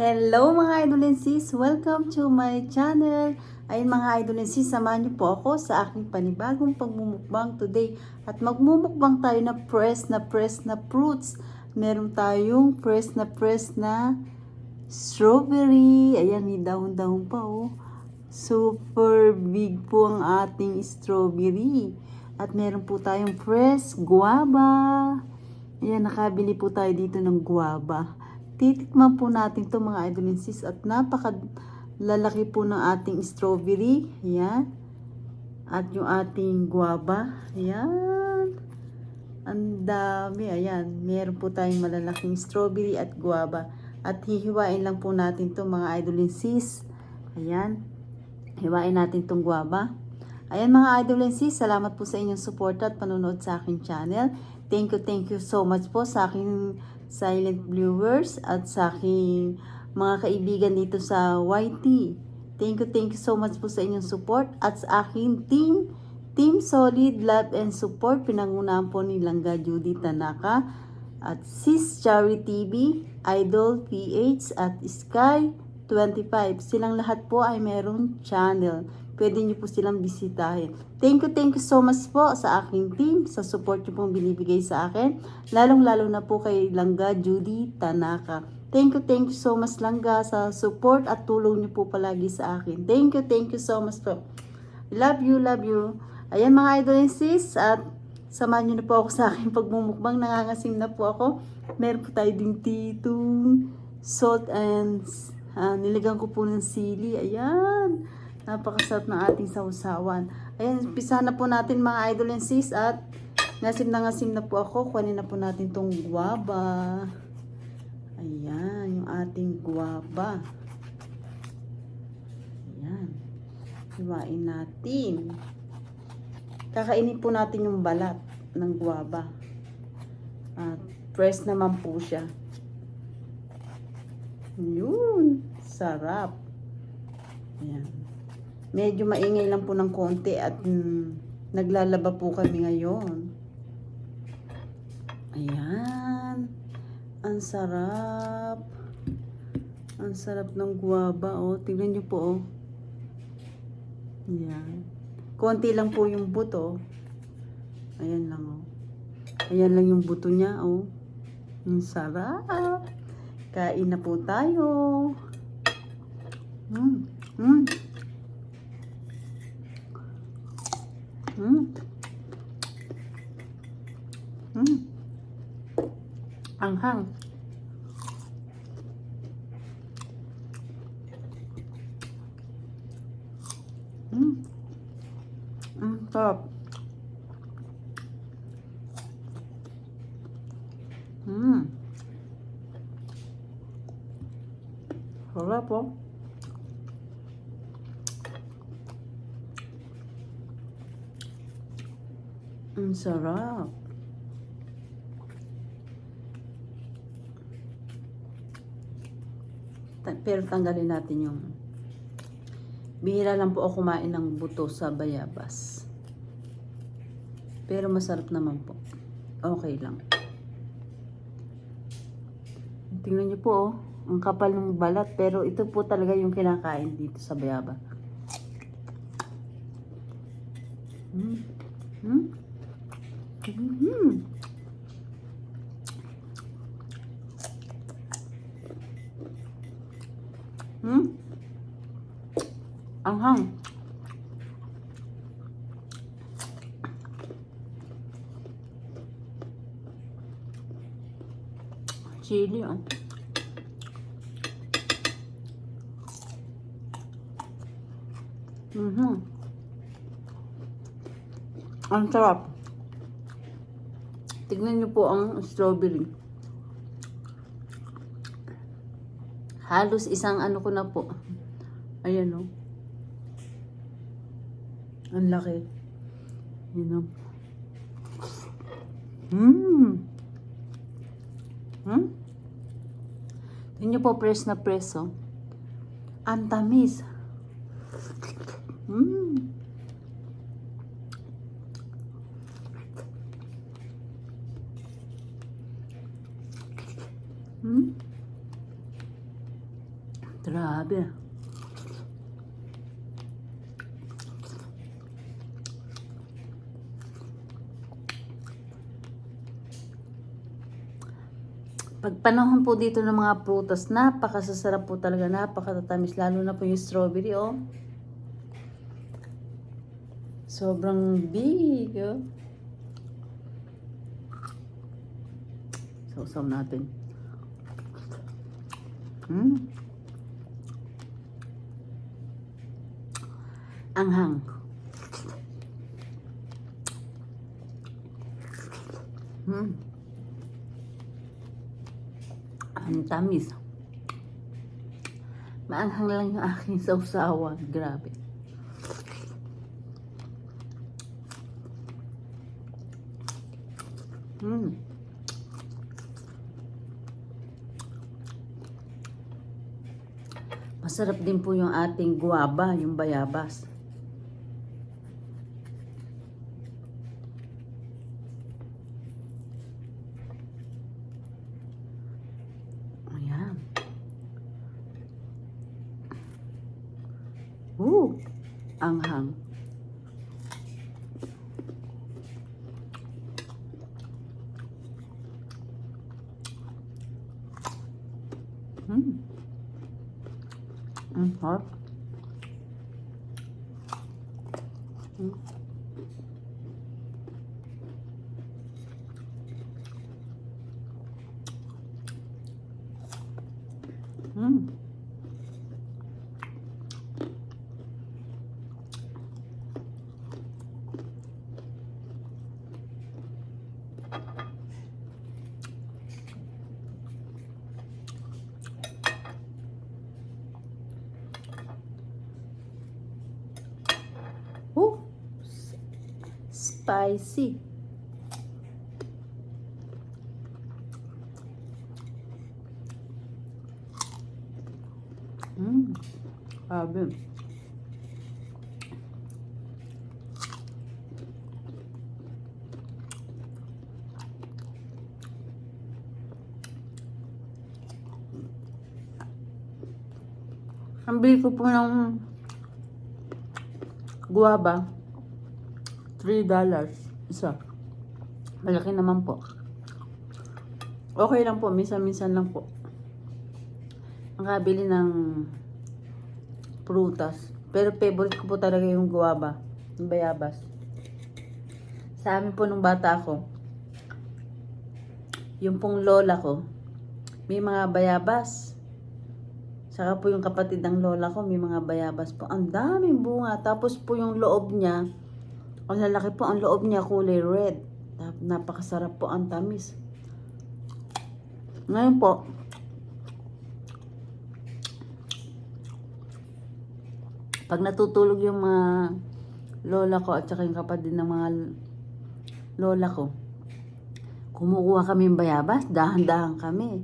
Hello mga idol and sis! Welcome to my channel! Ayun mga idol and sis, samahan niyo po ako sa aking panibagong pagmumukbang today. At magmumukbang tayo na press na fruits. Meron tayong press na strawberry. Ayan, may dahon-dahon pa oh. Super big po ang ating strawberry. At meron po tayong fresh guava. Ayan, nakabili po tayo dito ng guava. Titikman po natin ito mga idol and sis, at napakalalaki po ng ating strawberry. Ayan. At yung ating guava. Ayan. Ang dami. Ayan. Meron po tayong malalaking strawberry at guava. At hihiwain lang po natin ito mga idol and sis. Ayan. Hiwain natin itong guava. Ayan mga idol and sis, salamat po sa inyong support at panonood sa aking channel. Thank you so much po sa aking silent viewers at sa aking mga kaibigan dito sa YT. Thank you so much po sa inyong support at sa aking Team Solid Love and Support. Pinangunahan po ni Langga Judy Tanaka at Sis Cherry TV, Idol PH at Sky 25. Silang lahat po ay merong channel. Pwede nyo po silang bisitahin. Thank you so much po sa aking team, sa support nyo pong binibigay sa akin. Lalong-lalo na po kay Langga Judy Tanaka. Thank you so much Langga sa support at tulong nyo po palagi sa akin. Thank you so much po. Love you. Ayan mga idol and sis, at samahan nyo na po ako sa aking pagmumukbang. Nangangasim na po ako. Meron po tayo din titong salt and nilagyan ko po ng sili. Ayan. Napakasarap ng ating sausawan. Ayan, umpisa na po natin mga idol and sis, at ngasim na po ako. Kuhanin na po natin tong guava. Ayan, yung ating guava. Ayan. Hiwain natin. Kakainin po natin yung balat ng guava. At fresh naman po siya. Yun, sarap. Ayan. Medyo maingay lang po ng konti at naglalaba po kami ngayon. Ayan. Ang sarap. Ang sarap ng guava. Oh, tingnan nyo po oh. Ayan. Konti lang po yung buto. Ayan lang oh. Ayan lang yung buto niya oh. Ang sarap. Kain na po tayo. Anghang. Sarap. Sarap po. Ang sarap. Pero tanggalin natin yung, bihira lang po ako kumain ng buto sa bayabas. Pero masarap naman po. Okay lang. Tingnan niyo po oh. Ang kapal ng balat. Pero ito po talaga yung kinakain dito sa bayabas. Anghang. Chili oh. Ang sarap. Tignan niyo po ang strawberry. Halos isang ano ko na po. Ayan o. Ang laki. Yun o. Tignan niyo po, press na press o. Ang tamis. Grabe. Pag panahon po dito ng mga prutas, napakasasarap po talaga, napakatatamis, lalo na po yung strawberry, oh. Sobrang big, oh. Sausaw natin. Anghang. Ang tamis. Maanghang lang yung aking sausawan. Grabe. Masarap din po yung ating guava, yung bayabas. Ayan. Anghang. Harap. Spicy. Grabe. Ang bili ko po ng guava, $3 isa. Malaki naman po. Okay lang po, minsan-minsan lang po makabili ng prutas. Pero favorite ko po talaga yung guava, yung bayabas. Sa amin po nung bata ako, yung pong lola ko, may mga bayabas. Saka po yung kapatid ng lola ko, may mga bayabas po. Ang daming bunga. Tapos po yung loob niya, ang lalaki po, ang loob niya kulay red. Napakasarap po, ang tamis. Ngayon po, pag natutulog yung mga lola ko at saka yung kapatid ng mga lola ko, kumukuha kami ng bayabas, dahan-dahan kami.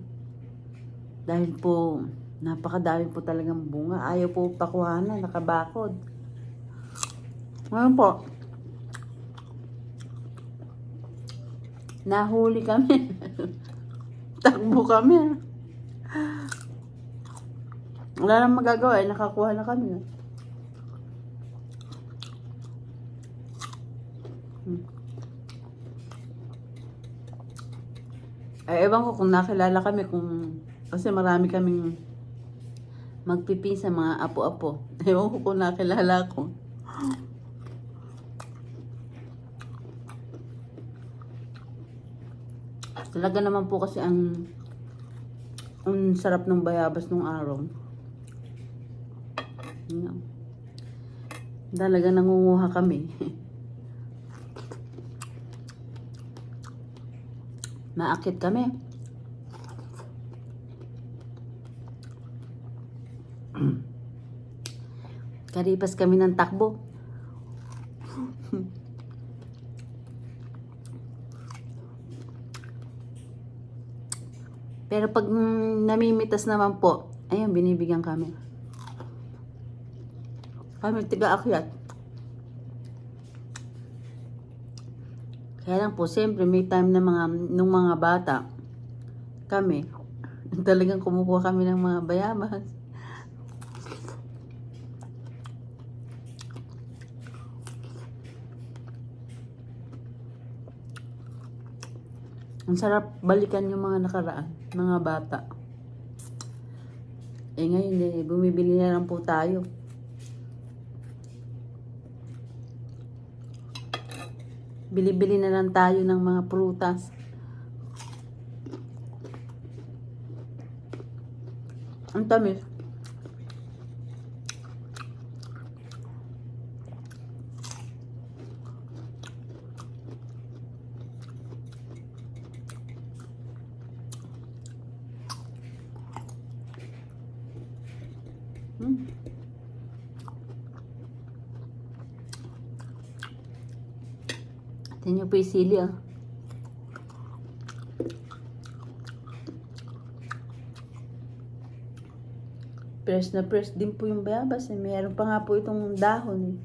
Dahil po, napakadami po talagang bunga. Ayaw po pakuhanan, nakabakod. Ngayon po, nahuli kami. Takbo kami. Wala nang magagawa, nakakuha na kami. Ewan ko kung nakilala kami, kasi marami kaming magpipinsa, mga apo-apo. Ewan ko kung nakilala ko. Talaga naman po kasi ang sarap ng bayabas nung araw. Talaga nangunguha kami. Maakit kami. Karipas kami ng takbo. Pero pag namimitas naman po, ayun, binibigyan kami. Kami tiga-akyat. Kaya lang po, siyempre may time na nung mga bata, kami, talagang kumukuha kami ng mga bayabas. Ang sarap balikan yung mga nakaraan, mga bata. Ngayon bumibili na lang po tayo. Bili-bili na lang tayo ng mga prutas. Ang tamis. Tingnan niyo po yung sili, ah. Fresh na fresh din po yung bayabas. Meron pa nga po itong dahon.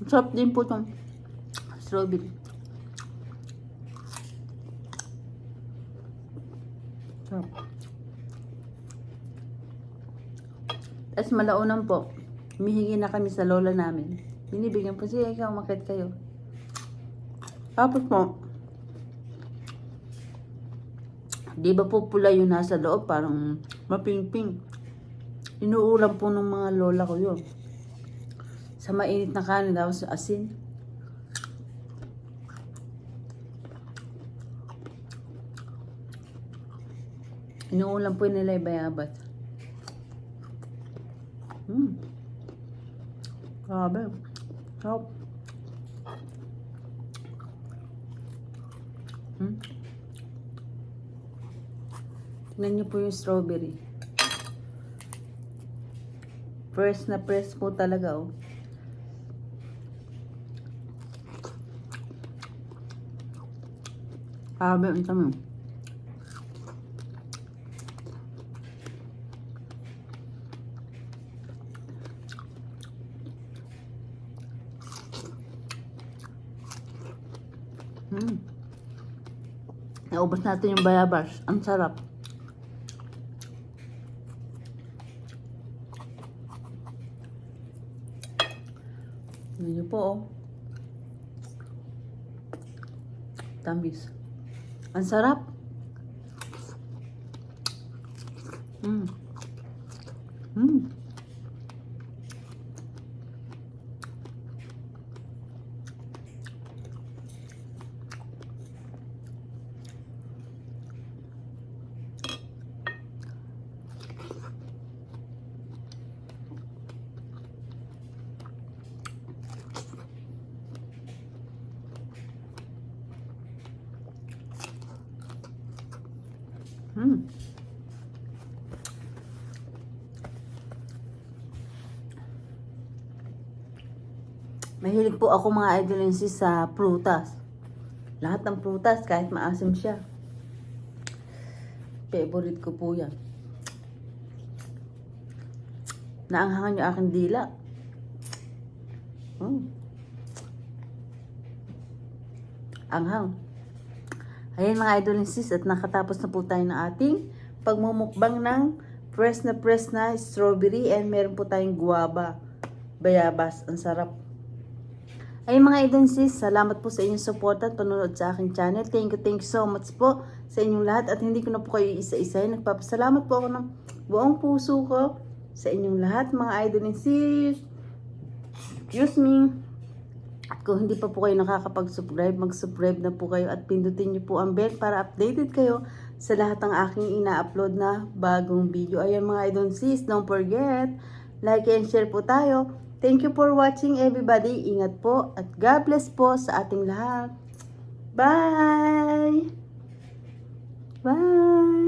Sarap din po itong strawberry. Sarap. Tapos malaunan po, humihingi na kami sa lola namin. Binibigyan po, sige ikaw, umakyat kayo. Tapos po, di ba po pula yung nasa loob, parang maping-ping. Inuulam po ng mga lola ko yun. Sa mainit na kanin, tapos asin. Inuulam po nila yung bayabas. Grabe. Sarap. Tignan niyo po yung strawberry. Fresh na fresh po talaga, oh. Grabe, ang tamis. Naubos natin yung bayabas. Ang sarap. Tignan niyo po, oh. Tamis. Ang sarap. Mahilig po ako mga idolensis sa prutas. Lahat ng prutas, kahit maasim siya. Favorite ko po yan. Naanghangan yung aking dila. Anghang. Ayan mga idolensis, at nakatapos na po tayo ng ating pagmumukbang ng fresh na strawberry, and meron po tayong guava, bayabas. Ang sarap. Ayun mga idolensis, salamat po sa inyong support at panonood sa aking channel. Thank you so much po sa inyong lahat, at hindi ko na po kayo isa-isahin. Nagpapasalamat po ako ng buong puso ko sa inyong lahat mga idolensis. Excuse me. At kung hindi pa po kayo nakakapag-subscribe, mag-subscribe na po kayo at pindutin niyo po ang bell para updated kayo sa lahat ng aking ina-upload na bagong video. Ayan mga idolensis, don't forget, like and share po tayo. Thank you for watching everybody. Ingat po at God bless po sa ating lahat. Bye! Bye!